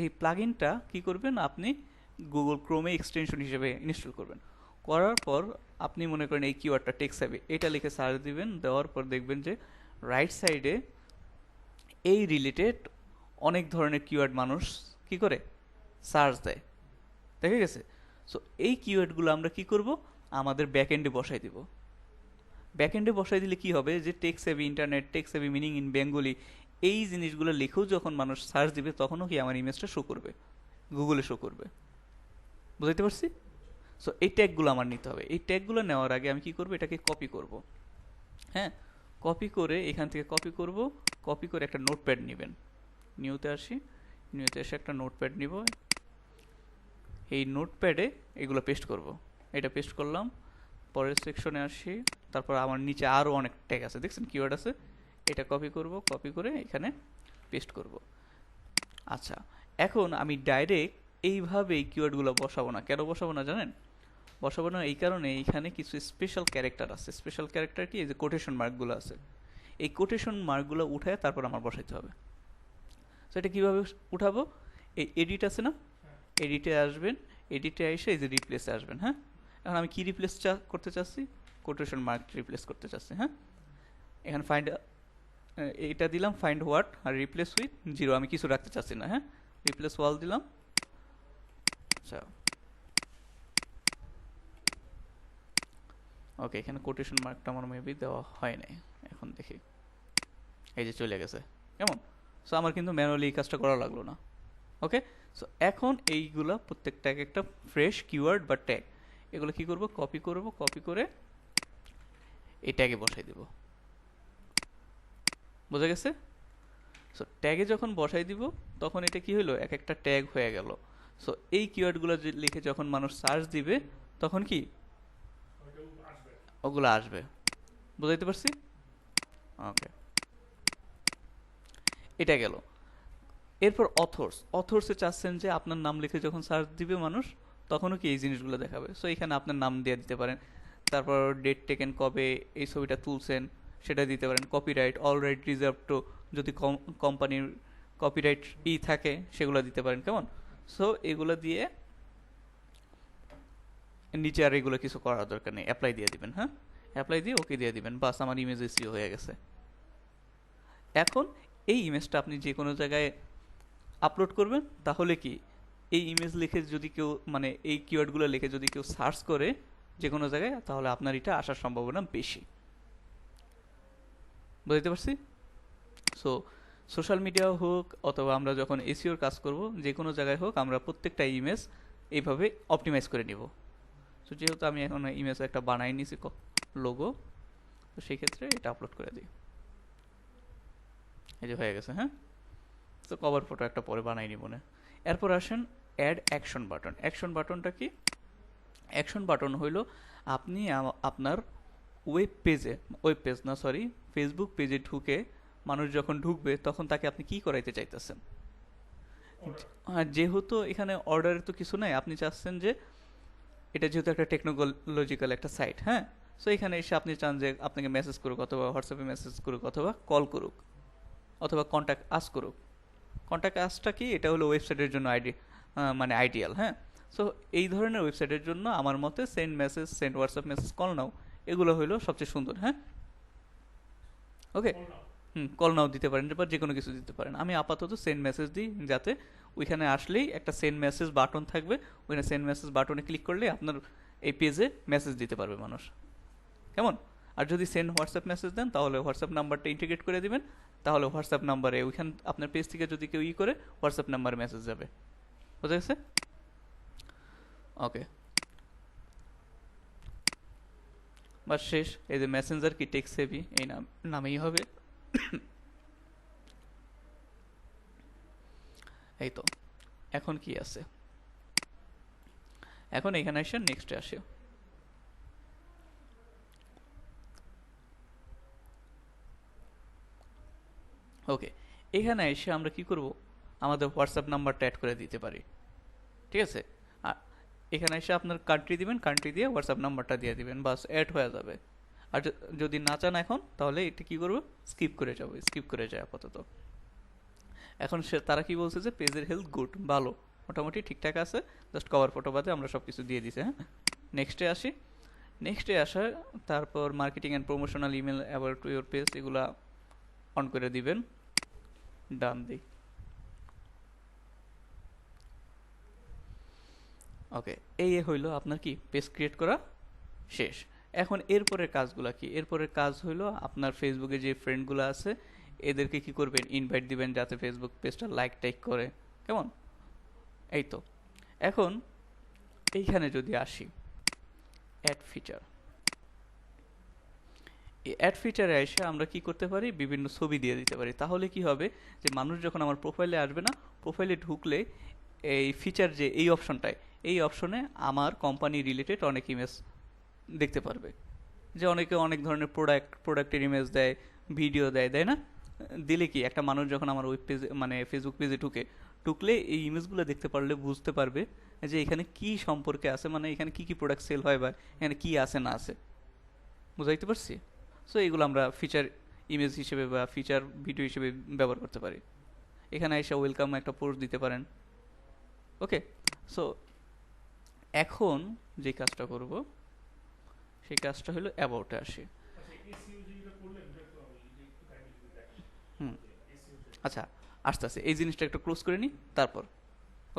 A: এই প্লাগইনটা কি করবেন, আপনি গুগল ক্রোমে এক্সটেনশন হিসেবে ইনস্টল করবেন। করার পর আপনি মনে করেন এই কিওয়ার্ডটা টেক্সট হবে, এটা লিখে সার্চ দিবেন। দেওয়ার পর দেখবেন যে রাইট সাইডে এই রিলেটেড অনেক ধরনের কিওয়ার্ড মানুষ কি করে সার্চ দেয়, দেখে গেছে? সো এই কিওয়ার্ডগুলো আমরা কি করব, আমাদের ব্যাকএন্ডে বসাই দিব। ব্যাকএন্ডে বসাই দিলে কি হবে, যে tech savvy internet, tech savvy meaning in Bengali, এই জিনিসগুলো লিখেও যখন মানুষ সার্চ দিবে, তখনও কি আমার ইমেজটা শো করবে, গুগলে শো করবে। বুঝতে পারছি? সো এই ট্যাগগুলো আমার নিতে হবে। এই ট্যাগগুলো নেওয়ার আগে আমি কি করব, এটাকে কপি করব। হ্যাঁ, কপি করে এখান থেকে কপি করে একটা নোটপ্যাড নেবেন। নিউতে আসি, নিউতে এসে একটা নোটপ্যাড নিব। এই নোটপ্যাডে এগুলো পেস্ট করব। এটা পেস্ট করলাম, পরের সেকশনে আসি, তারপর আমার নিচে আরও অনেক ট্যাগ আছে, দেখছেন কিওয়ার্ড আছে। এটা কপি করে এখানে পেস্ট করব। আচ্ছা, এখন আমি ডাইরেক্ট এইভাবেই কিওয়ার্ডগুলো বসাবো না। কেন বসাবো না জানেন? বসাবো না এই কারণে, এইখানে কিছু স্পেশাল ক্যারেক্টার আছে। স্পেশাল ক্যারেক্টার কি? এই যে কোটেশন মার্কগুলো আছে, এই কোটেশন মার্কগুলো উঠায় তারপর আমার বসাইতে হবে। তো এটা কীভাবে উঠাবো? এই এডিট আছে না, এডিটে আসবেন, এডিটে এসে এই যে রিপ্লেসে আসবেন। হ্যাঁ, এখন আমি কি রিপ্লেস করতে চাচ্ছি? কোটেশন মার্ক রিপ্লেস করতে চাচ্ছি। হ্যাঁ, এখানে ফাইন্ড, এটা দিলাম ফাইন্ড হোয়াট, আর রিপ্লেস উইথ 0, আমি কিছু রাখতে চাচ্ছি না। হ্যাঁ, রিপ্লেস ওয়াল দিলাম। আচ্ছা, ওকে, এখানে কোটেশন মার্কটা আমার মেবি দেওয়া হয় নাই, এখন দেখি, এই যে চলে গেছে। কেমন? সো আমার কিন্তু ম্যানুয়ালি এই কাজটা করা লাগলো না। ওকে, সো এখন এইগুলা প্রত্যেকটা একটা ফ্রেশ কিওয়ার্ড বা ট্যাগ, এগুলো কি করব, কপি করে এই ট্যাগে বসাই দেব। বোঝা গেছে? সো ট্যাগে যখন বসাই দিব তখন এটা কি হলো, এক একটা ট্যাগ হয়ে গেল। সো এই কিওয়ার্ডগুলো লিখে যখন মানুষ সার্চ দিবে তখন কি
B: ওইটাও আসবে।
A: ওগুলো আসবে। বুঝাইতে পারছি? ওকে, এটা গেল। এরপর অথর্সে চাচ্ছেন যে আপনার নাম লিখে যখন সার্চ দিবে মানুষ তখনও কি এই জিনিসগুলো দেখাবে। সো এখানে আপনার নাম দিয়ে দিতে পারেন, তারপর ডেট টেকেন, কবে এই ছবিটা তুলছেন সেটা দিতে পারেন। Copyright, all right reserve to, যদি কোম্পানির কপিরাইট থাকে সেগুলো দিতে পারেন। কেমন? সো এগুলো দিয়ে নিচে আর এগুলো কিছু করার দরকার নেই, অ্যাপ্লাই দিয়ে দিবেন। হ্যাঁ, অ্যাপ্লাই দিয়ে ওকে দিয়ে দিবেন, বাস আমার ইমেজ এসিও হয়ে গেছে। এখন এই ইমেজটা আপনি যে কোনো জায়গায় আপলোড করবেন, তাহলে কি এই ইমেজ লিখে যদি কেউ মানে এই কিওয়ার্ডগুলো লিখে যদি কেউ সার্চ করে যে কোনো জায়গায়, তাহলে আপনার এটা আসার সম্ভাবনা বেশি। বুঝতে পারছি? সো সোশ্যাল মিডিয়া হোক অথবা আমরা যখন এসিওর কাজ করব, যে কোনো জায়গায় হোক, আমরা প্রত্যেকটা ইমেজ এইভাবে অপটিমাইজ করে নিব। সো যেহেতু আমি এখন ইমেজ একটা বানাই নিছি লোগো, তো সেই ক্ষেত্রে এটা আপলোড করে দিই। এই যে হয়ে গেছে। হ্যাঁ, তো কভার ফটো একটা পরে বানাই নিব না। এরপর আসেন অ্যাড অ্যাকশন বাটন। অ্যাকশন বাটনটা কি? অ্যাকশন বাটন হইল আপনি আপনার ওয়েব পেজ না সরি ফেসবুক পেজে ঢুকে মানুষ যখন ঢুকবে তখন তাকে আপনি কি করাইতে চাইতেছেন। যেহেতু এখানে অর্ডারের তো কিছু নাই, আপনি চাচ্ছেন যে এটা যেহেতু একটা টেকনোলজিক্যাল একটা সাইট, হ্যাঁ, সো এখানে এসে আপনি চান যে আপনাকে মেসেজ করুক অথবা হোয়াটসঅ্যাপে মেসেজ করুক অথবা কল করুক অথবা কন্ট্যাক্ট আস করুক। কন্ট্যাক্ট আসটা কি? এটা হলো ওয়েবসাইটের জন্য মানে আইডিয়াল। হ্যাঁ, সো এই ধরনের ওয়েবসাইটের জন্য আমার মতে send message, send WhatsApp message, call now, এগুলো হলো সবচেয়ে সুন্দর। হ্যাঁ, ওকে, কল নাও দিতে পারেন বা যে কোনো কিছু দিতে পারেন। আমি আপাতত সেন্ড মেসেজ দিই, যাতে ওইখানে আসলেই একটা সেন্ড মেসেজ বাটন থাকবে, ওইখানে সেন্ড মেসেজ বাটনে ক্লিক করলে আপনার এই পেজে মেসেজ দিতে পারবে মানুষ। কেমন? আর যদি সেন্ড হোয়াটসঅ্যাপ মেসেজ দেন তাহলে হোয়াটসঅ্যাপ নাম্বারটা ইন্টিগ্রেট করে দিবেন, তাহলে হোয়াটসঅ্যাপ নাম্বারে ওইখান আপনার পেজ থেকে যদি কেউ করে হোয়াটসঅ্যাপ নাম্বারে মেসেজ যাবে। বুঝা গেছে? ওকে, বাস শেষ। এই যে মেসেঞ্জার কি টেক্সট হেভি, এই নামেই হবে। এই তো, এখন কি আছে? এখন এখানে এসে নেক্সটে আসে। ওকে, এখানে এসে আমরা কি করব, আমাদের হোয়াটসঅ্যাপ নাম্বারটা অ্যাড করে দিতে পারি। ঠিক আছে? আর এখানে এসে আপনার কান্ট্রি দিবেন, কান্ট্রি দিয়ে হোয়াটসঅ্যাপ নাম্বারটা দিয়ে দিবেন, বাস অ্যাড হয়ে যাবে। আর যদি না চান এখন, তাহলে এটা কি করবো, স্কিপ করে যাবো, স্কিপ করে যায় আপাতত। এখন তারা কি বলছে যে পেজের হেলথ গুড, ভালো, মোটামুটি ঠিকঠাক আছে, জাস্ট কভার ফটো বাদে আমরা সব কিছু দিয়ে দিছি। হ্যাঁ, নেক্সটে আসি। নেক্সটে আসা, তারপর marketing and promotional email about to your page, এগুলা অন করে দিবেন। ডান দিই। ওকে, এই হইলো আপনার কি পেজ ক্রিয়েট করা শেষ। এখন এরপরের কাজগুলা কি? এরপরের কাজ হইলো আপনার ফেসবুকে যে ফ্রেন্ডগুলো আছে এদেরকে কি করবেন, ইনভাইট দিবেন যাতে ফেসবুক পেজটা লাইক টাইক করে। কেমন? এই তো। এখন এইখানে যদি আসি অ্যাড ফিচার, এই অ্যাড ফিচারে এসে আমরা কি করতে পারি, বিভিন্ন ছবি দিয়ে দিতে পারি। তাহলে কি হবে যে মানুষ যখন আমার প্রোফাইলে আসবে না, প্রোফাইলে ঢুকলে এই ফিচার যে এই অপশনটায়, এই অপশনে আমার কোম্পানি রিলেটেড অনেক ইমেজ দেখতে পারবে। যে অনেকে অনেক ধরনের প্রোডাক্টের ইমেজ দেয়, ভিডিও দেয়, দেয় না? দিলে কি একটা মানুষ যখন আমার ওয়েব পেজে মানে ফেসবুক পেজে ঢুকলে এই ইমেজগুলো দেখতে পারলে বুঝতে পারবে যে এখানে কি সম্পর্কে আছে, মানে এখানে কি কি প্রোডাক্ট সেল হয় বা এখানে কি আছে না আছে। বুঝাইতে পারছি? সো এগুলো আমরা ফিচার ইমেজ হিসেবে বা ফিচার ভিডিও হিসেবে ব্যবহার করতে পারি। এখানে এসে ওয়েলকাম একটা পোস্ট দিতে পারেন। ওকে, সো এখন যে কাজটা করব সেই কাজটা হলো অ্যাবাউটে আসি। হুম, আচ্ছা, আস্তে আস্তে এই জিনিসটা একটু ক্লোজ করে নিই তারপর।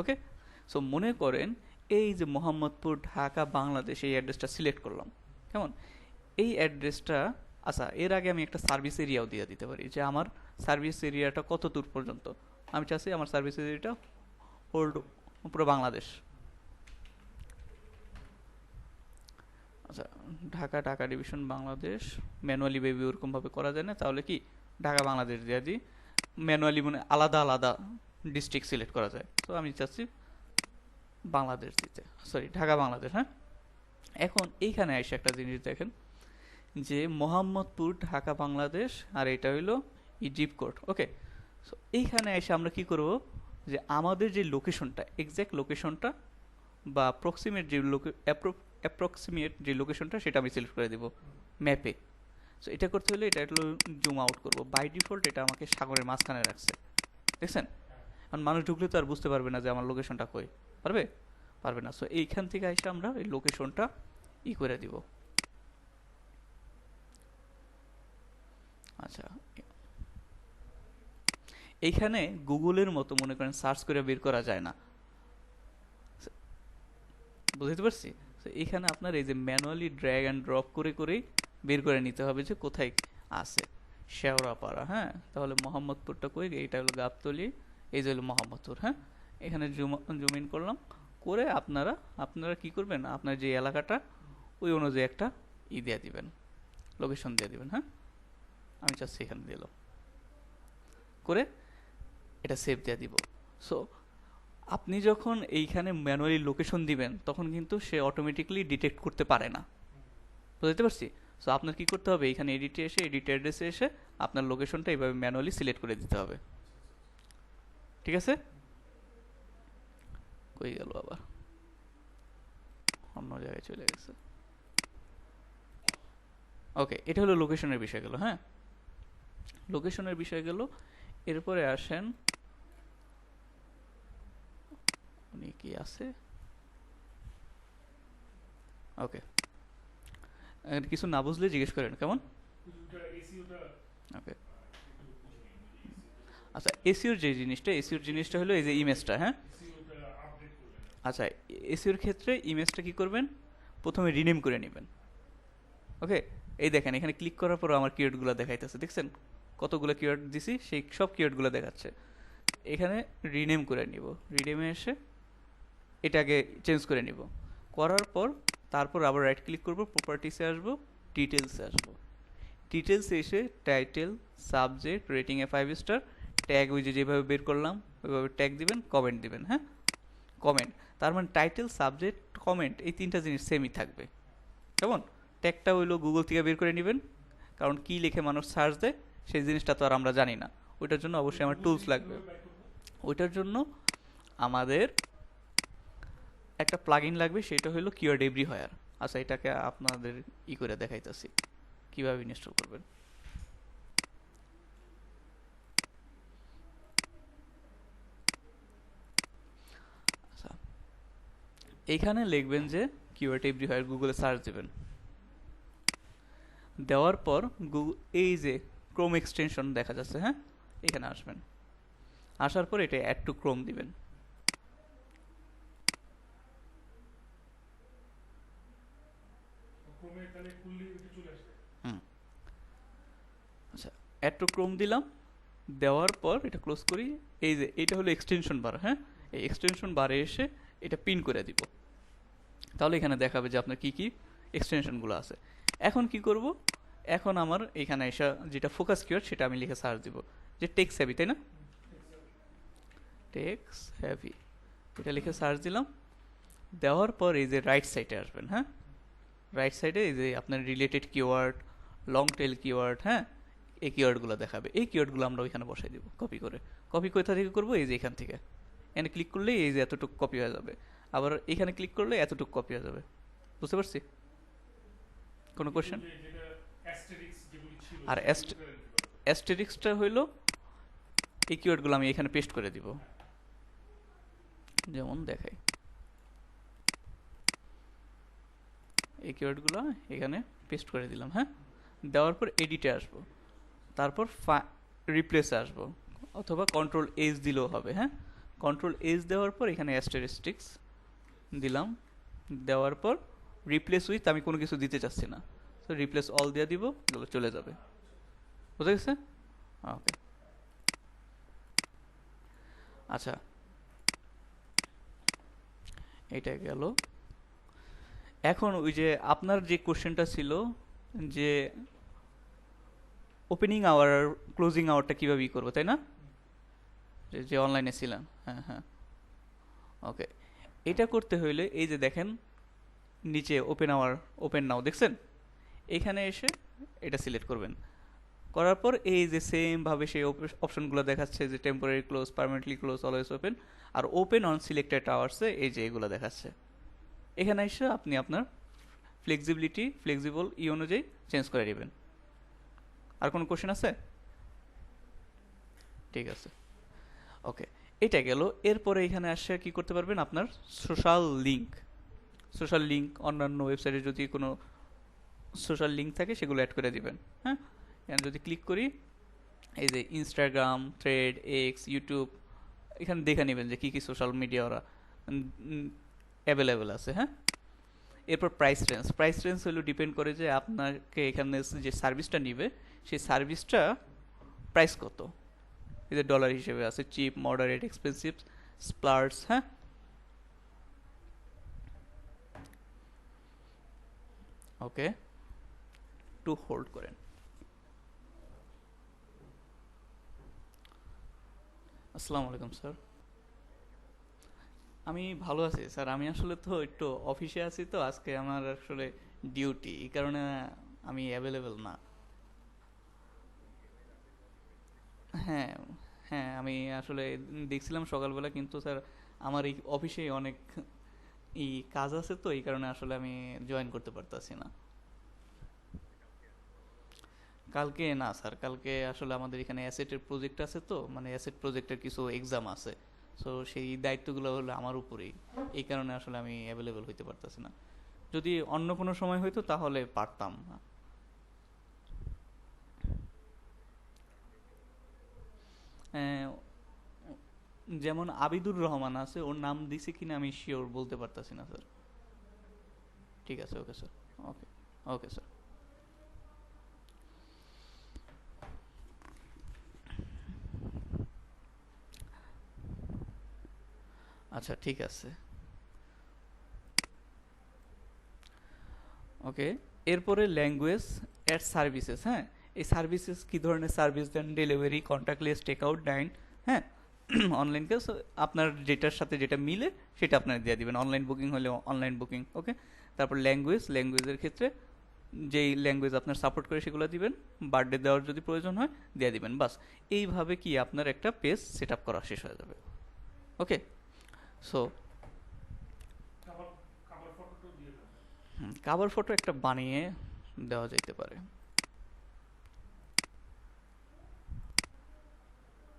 A: ওকে, সো মনে করেন এই যে মোহাম্মদপুর ঢাকা বাংলাদেশ, এই অ্যাড্রেসটা সিলেক্ট করলাম। কেমন? এই অ্যাড্রেসটা, আচ্ছা এর আগে আমি একটা সার্ভিস এরিয়াও দিয়ে দিতে পারি যে আমার সার্ভিস এরিয়াটা কত দূর পর্যন্ত। আমি চাচ্ছি আমার সার্ভিস এরিয়াটা হোল্ড পুরো বাংলাদেশ। আচ্ছা, Dhaka division Bangladesh, manually baby ওরকমভাবে করা যায় না, তাহলে কি ঢাকা বাংলাদেশ দিয়ে দিই, ম্যানুয়ালি মানে আলাদা আলাদা ডিস্ট্রিক্ট সিলেক্ট করা যায়। তো আমি চাচ্ছি বাংলাদেশ দিতে, সরি ঢাকা বাংলাদেশ। হ্যাঁ, এখন এইখানে এসে একটা জিনিস দেখেন যে মোহাম্মদপুর ঢাকা বাংলাদেশ, আর এটা হইলো জিপ কোড। ওকে, সো এইখানে এসে আমরা কি করব, যে আমাদের যে লোকেশনটা, এক্স্যাক্ট লোকেশনটা বা অ্যাপ্রক্সিমেট যে অ্যাপ্রক্সিমেট যে লোকেশনটা সেটা আমি সিলেক্ট করে দেব ম্যাপে। সো এটা করতে হলে এটা হলো জুম আউট করব। বাই ডিফল্ট এটা আমাকে সাগরের মাঝখানে রাখছে, দেখছেন? কারণ মানুষ ঢুকলে তো আর বুঝতে পারবে না যে আমার লোকেশনটা কই, পারবে? পারবে না। সো এইখান থেকে এসে আমরা এই লোকেশনটা করে দিব। আচ্ছা, এইখানে গুগলের মতো মনে করেন সার্চ করে বের করা যায় না, বুঝতে পারছি? তো এখানে আপনার এই যে ম্যানুয়ালি ড্র্যাগ অ্যান্ড ড্রপ করে করেই বের করে নিতে হবে যে কোথায় আছে। শেওড়াপাড়া, হ্যাঁ, তাহলে মোহাম্মদপুরটা কই, এইটা হলো গাবতলী, এই যে হলো মোহাম্মদপুর। হ্যাঁ, এখানে জুম ইন করলাম, করে আপনারা কি করবেন, আপনার যে এলাকাটা ওই অনুযায়ী একটা দিয়ে দিবেন, লোকেশন দিয়ে দিবেন। হ্যাঁ, আমি চাচ্ছি এখানে দিলাম, করে এটা সেভ দিয়ে দিব। সো আপনি যখন এইখানে ম্যানুয়ালি লোকেশন দিবেন তখন কিন্তু সে অটোমেটিকলি ডিটেক্ট করতে পারে না, বুঝতে পারছি? সো আপনার কি করতে হবে, এইখানে এডিটে এসে এডিট অ্যাড্রেসে এসে আপনার লোকেশনটা এইভাবে ম্যানুয়ালি সিলেক্ট করে দিতে হবে। ঠিক আছে? কই গেল আবার, অন্য জায়গায় চলে গেছে। ওকে, এটা হলো লোকেশনের বিষয় গেল। হ্যাঁ, লোকেশনের বিষয় গেল। এরপরে আসেন, উনি কি আছে? ওকে, কিছু না বুঝলে জিজ্ঞেস করেন, কেমন? ওকে, আচ্ছা, এসিওর যে জিনিসটা, এসিওর জিনিসটা হলো এই যে ইমেজটা। হ্যাঁ, আচ্ছা, এসিওর ক্ষেত্রে ইমেজটা কি করবেন, প্রথমে রিনেম করে নেবেন। ওকে, এই দেখেন এখানে ক্লিক করার পর আমার কিওয়ার্ডগুলো দেখাইতেছে, দেখছেন কতগুলো কিওয়ার্ড দিছি, সেই সব কিওয়ার্ডগুলো দেখাচ্ছে। এখানে রিনেম করে নিব, রিনেমে এসে এটাকে চেঞ্জ করে নিব, করার পর তারপর আবার রাইট ক্লিক করব, প্রপার্টিসে আসব, ডিটেলসে আসব, ডিটেলসে এসে টাইটেল, সাবজেক্ট, রেটিংয়ে 5 স্টার, ট্যাগ ওই যে যেভাবে বের করলাম ওইভাবে ট্যাগ দিবেন, কমেন্ট দিবেন। হ্যাঁ, কমেন্ট, তার মানে টাইটেল, সাবজেক্ট, কমেন্ট এই তিনটা জিনিস সেমই থাকবে। কেমন? ট্যাগটা হইলো গুগল থেকে বের করে নেবেন, কারণ কি লিখে মানুষ সার্চ দেয় সেই জিনিসটা তো আর আমরা জানি না, ওইটার জন্য অবশ্যই আমার টুলস লাগবে। ওইটার জন্য আমাদের একটা প্লাগইন লাগবে, সেটা হলো কিওয়ার্ড এভরিহোয়ার। আচ্ছা, এটাকে আপনাদের করে দেখাইতেছি কিভাবে ইনস্টল করবেন। আচ্ছা, এইখানে লিখবেন যে কিওয়ার্ড এভরিহোয়ার, গুগলে সার্চ দেবেন, দেওয়ার পর গুগল এই যে ক্রোম এক্সটেনশন দেখা যাচ্ছে, হ্যাঁ, এখানে আসবেন, আসার পর এটা অ্যাড টু ক্রোম দিবেন। আচ্ছা, অ্যাড টু ক্রোম দিলাম, দেওয়ার পর এটা ক্লোজ করি। এই যে এটা হলো এক্সটেনশন বার। হ্যাঁ, এই এক্সটেনশন বারে এসে এটা পিন করে দিব, তাহলে এখানে দেখাবে যে আপনার কি কি এক্সটেনশনগুলো আছে। এখন কি করব, এখন আমার এখানে এসে যেটা ফোকাস কিওয়ার্ড সেটা আমি লিখে সার্চ দিব, যে টেক্স হ্যাভি, তাই না? টেক্স হ্যাভি, এটা লিখে সার্চ দিলাম, দেওয়ার পর এই যে রাইট সাইডে আসবেন। হ্যাঁ, রাইট সাইডে এই যে আপনার related keyword, long tail keyword, হ্যাঁ, এই কিওয়ার্ডগুলো দেখাবে। এই কিওয়ার্ডগুলো আমরা ওইখানে বসাই দিব কপি করে। কপি কোথা থেকে করবো, এই যে এখান থেকে, এখানে ক্লিক করলেই এই যে এতটুকু কপি হয়ে যাবে, আবার এখানে ক্লিক করলে এতটুকু কপি হয়ে যাবে। বুঝতে পারছি? কোনো কোশ্চেন? আর অ্যাস্টেরিক্সটা হইলো এই কিওয়ার্ডগুলো আমি এখানে পেস্ট করে দিব, যেমন দেখাই, এই কিওয়ার্ডগুলো এখানে পেস্ট করে দিলাম। হ্যাঁ, দেওয়ার পর এডিটে আসবো, তারপর রিপ্লেসে আসবো, অথবা কন্ট্রোল এস দিলেও হবে। হ্যাঁ, কন্ট্রোল এস দেওয়ার পর এখানে অ্যাস্টেরিস্টিক্স দিলাম, দেওয়ার পর রিপ্লেস উইথ আমি কোনো কিছু দিতে চাচ্ছি না, তো রিপ্লেস অল দিয়ে দিব, এগুলো চলে যাবে। বুঝা গেছে? ওকে, আচ্ছা, এটা গেল। এখন ওই যে আপনার যে কোশ্চেনটা ছিল যে ওপেনিং আওয়ার আর ক্লোজিং আওয়ারটা কীভাবে করবো, তাই না? যে অনলাইনে ছিলেন, হ্যাঁ হ্যাঁ, ওকে। এটা করতে হইলে এই যে দেখেন নিচে ওপেন আওয়ার, ওপেন নাও দেখছেন, এখানে এসে এটা সিলেক্ট করবেন। করার পর এই যে সেমভাবে সেই অপশনগুলো দেখাচ্ছে যে temporary close, permanently close, always open, আর ওপেন অন সিলেক্টেড আওয়ার্সে এই যে এগুলো দেখাচ্ছে। এখানে এসে আপনি আপনার ফ্লেক্সিবল অনুযায়ী চেঞ্জ করে নেবেন। আর কোনো কোশ্চেন আছে? ঠিক আছে, ওকে। এটা গেল। এরপরে এখানে আসে কি করতে পারবেন, আপনার সোশ্যাল লিঙ্ক অন্যান্য ওয়েবসাইটে যদি কোনো সোশ্যাল লিঙ্ক থাকে সেগুলো অ্যাড করে দিবেন। হ্যাঁ, এখানে যদি ক্লিক করি, এই যে ইনস্টাগ্রাম, থ্রেড, এক্স, ইউটিউব, এখানে দেখে নেবেন যে কী কী সোশ্যাল মিডিয়া ওরা অ্যাভেলেবেল আছে। হ্যাঁ, এরপর প্রাইস রেঞ্জ হলো ডিপেন্ড করে যে আপনাকে এখানে যে সার্ভিসটা নিবে সেই সার্ভিসটা প্রাইস কত। এই যে ডলার হিসেবে আছে চিপ, মডারেট, এক্সপেন্সিভ, স্প্লার্স। হ্যাঁ, ওকে, টু হোল্ড করেন। আসসালামু আলাইকুম স্যার। আমি ভালো আছি স্যার। আমি আসলে তো একটু অফিসে আছি, তো আজকে আমার আসলে ডিউটি, এই কারণে আমি অ্যাভেলেবেল না। হ্যাঁ হ্যাঁ, আমি আসলে দেখছিলাম সকালবেলা, কিন্তু স্যার আমার এই অফিসে অনেক এই কাজ আছে, তো এই কারণে আসলে আমি জয়েন করতে পারতাছি না। কালকে না স্যার, কালকে আসলে আমাদের এখানে অ্যাসেটের প্রজেক্ট আছে, তো মানে অ্যাসেট প্রজেক্টের কিছু এক্সাম আছে, সো সেই দায়িত্বগুলো হলো আমার উপরেই। এই কারণে আসলে আমি অ্যাভেলেবেল হইতে পারতাছি না। যদি অন্য কোনো সময় হইতো তাহলে পারতাম। আহ, যেমন আবিদুর রহমান আছে, ওর নাম দিছে কিনা আমি শিওর বলতে পারতাছি না স্যার। ঠিক আছে, ওকে স্যার। ওকে, ওকে স্যার। আচ্ছা, ঠিক আছে, ওকে। এরপরে ল্যাঙ্গুয়েজ অ্যাড সার্ভিসেস। হ্যাঁ, এই সার্ভিসেস কি ধরনের সার্ভিস দেন? ডেলিভারি, কন্ট্যাক্টলেস, টেকআউট, ডাইন। হ্যাঁ, অনলাইন কাজ, আপনার যেটার সাথে যেটা মিলে সেটা আপনার দিয়ে দিবেন। অনলাইন বুকিং হলে অনলাইন বুকিং, ওকে। তারপর ল্যাঙ্গুয়েজের ক্ষেত্রে যেই ল্যাঙ্গুয়েজ আপনার সাপোর্ট করে সেগুলো দিবেন। বার্থডে দেওয়ার যদি প্রয়োজন হয় দিয়ে দিবেন, বাস। এইভাবে কি আপনার একটা পেজ সেট আপ করা শেষ হয়ে যাবে। ওকে, সো
B: কাভার কাভার ফটোটাও দিয়ে দেন।
A: কাভার ফটো একটা বানিয়ে দেওয়া যেতে পারে।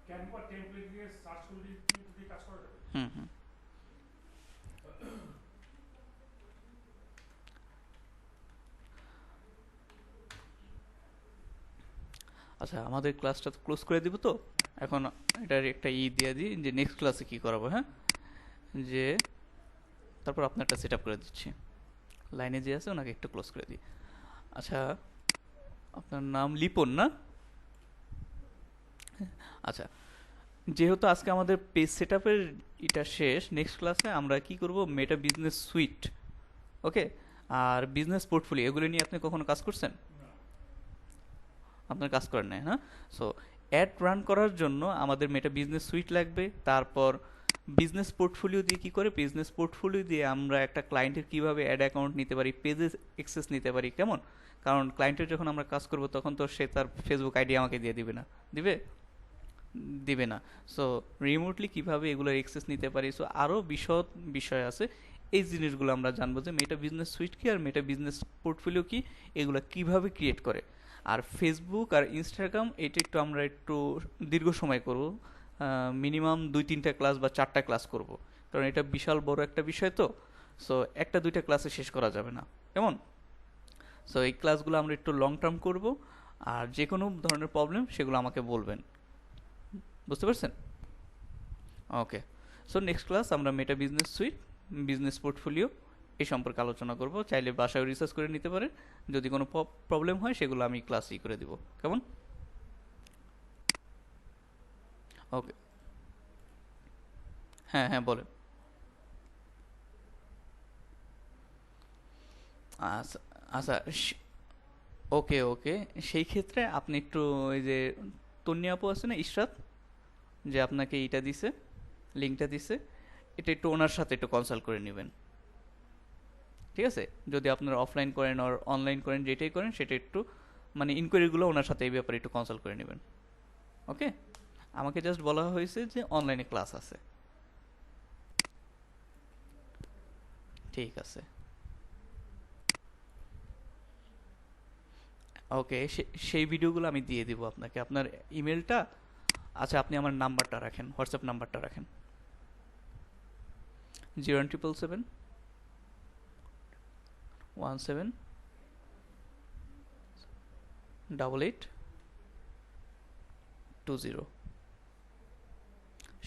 B: ক্যানভা টেমপ্লেট দিয়ে সার্চ করে দিয়ে কাজ করা যাবে।
A: হুম হুম, আচ্ছা, আমাদের ক্লাসটা ক্লোজ করে দিব তো এখন। এটার একটা দিয়ে দিই যে নেক্সট ক্লাসে কি করাবো। হ্যাঁ, যে তারপর আপনারটা সেট আপ করে দিচ্ছি। লাইনে যে আছে ওনাকে একটু ক্লোজ করে দিই। আচ্ছা, আপনার নাম লিপন না? আচ্ছা, যেহেতু আজকে আমাদের পেজ সেট আপের এটা শেষ, নেক্সট ক্লাসে আমরা কি করব, মেটা বিজনেস সুইট, ওকে, আর বিজনেস পোর্টফোলিও, এগুলো নিয়ে আপনি কখনো কাজ করছেন?
B: না।
A: আপনার কাজ করেন নাই, হ্যাঁ। সো অ্যাড রান করার জন্য আমাদের মেটা বিজনেস সুইট লাগবে। তারপর বিজনেস পোর্টফোলিও দিয়ে কি করে, বিজনেস পোর্টফোলিও দিয়ে আমরা একটা ক্লায়েন্টের কিভাবে অ্যাড অ্যাকাউন্ট নিতে পারি, পেজে অ্যাক্সেস নিতে পারি, কেমন? কারণ ক্লায়েন্টের যখন আমরা কাজ করব তখন তো সে তার ফেসবুক আইডি আমাকে দিয়ে দিবে না, দিবে দিবে না। সো রিমোটলি কিভাবে এগুলোর অ্যাক্সেস নিতে পারি, সো আরও বিশদ বিষয় আছে। এই জিনিসগুলো আমরা জানবো যে মেটা বিজনেস সুইট কি আর মেটা বিজনেস পোর্টফোলিও কি, এগুলো কিভাবে ক্রিয়েট করে। আর ফেসবুক আর ইনস্টাগ্রাম এটা একটু আমরা একটু দীর্ঘ সময় করব, মিনিমাম 2-3টা ক্লাস বা 4টা ক্লাস করব, কারণ এটা বিশাল বড় একটা বিষয় তো। সো 1-2টা ক্লাসে শেষ করা যাবে না, কেমন? সো এই ক্লাসগুলো আমরা একটু লং টার্ম করব, আর যে কোনো ধরনের প্রবলেম সেগুলো আমাকে বলবেন, বুঝতে পারছেন? ওকে, সো নেক্সট ক্লাস আমরা মেটা বিজনেস সুইট, বিজনেস পোর্টফোলিও এই সম্পর্কে আলোচনা করব। চাইলে বাসায় রিসার্চ করে নিতে পারেন, যদি কোনো প্রবলেম হয় সেগুলো আমি ক্লাসই করে দিব, কেমন? ওকে, হ্যাঁ হ্যাঁ, বলেন। আচ্ছা আচ্ছা, ওকে ওকে, সেই ক্ষেত্রে আপনি একটু ওই যে তন্নি আপু আছে না, ইশরাত, যে আপনাকে এইটা দিছে, লিঙ্কটা দিছে, এটা একটু ওনার সাথে একটু কনসাল্ট করে নেবেন, ঠিক আছে? যদি আপনারা অফলাইন করেন আর অনলাইন করেন, যেটাই করেন সেটা একটু মানে ইনকোয়ারিগুলো ওনার সাথে এই ব্যাপারে একটু কনসাল্ট করে নেবেন। ওকে, আমাকে জাস্ট বলা হয়েছে যে অনলাইনে ক্লাস আছে। ঠিক আছে, ওকে, সেই ভিডিওগুলো আমি দিয়ে দিব আপনাকে, আপনার ইমেলটা। আচ্ছা, আপনি আমার নাম্বারটা রাখেন, হোয়াটসঅ্যাপ নাম্বারটা রাখেন, 077178820।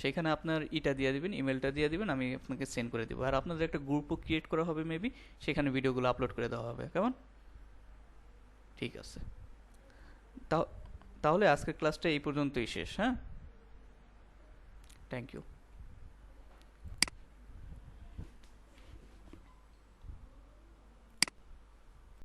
A: সেখানে আপনার ইটা দিয়ে দিবেন, ইমেলটা দিয়ে দিবেন, আমি আপনাকে সেন্ড করে দিব। আর আপনাদের একটা গ্রুপও ক্রিয়েট করা হবে মেবি, সেখানে ভিডিওগুলো আপলোড করে দেওয়া হবে, কেমন? ঠিক আছে, তাহলে আজকের ক্লাসটা এই পর্যন্তই শেষ। হ্যাঁ, থ্যাংক ইউ।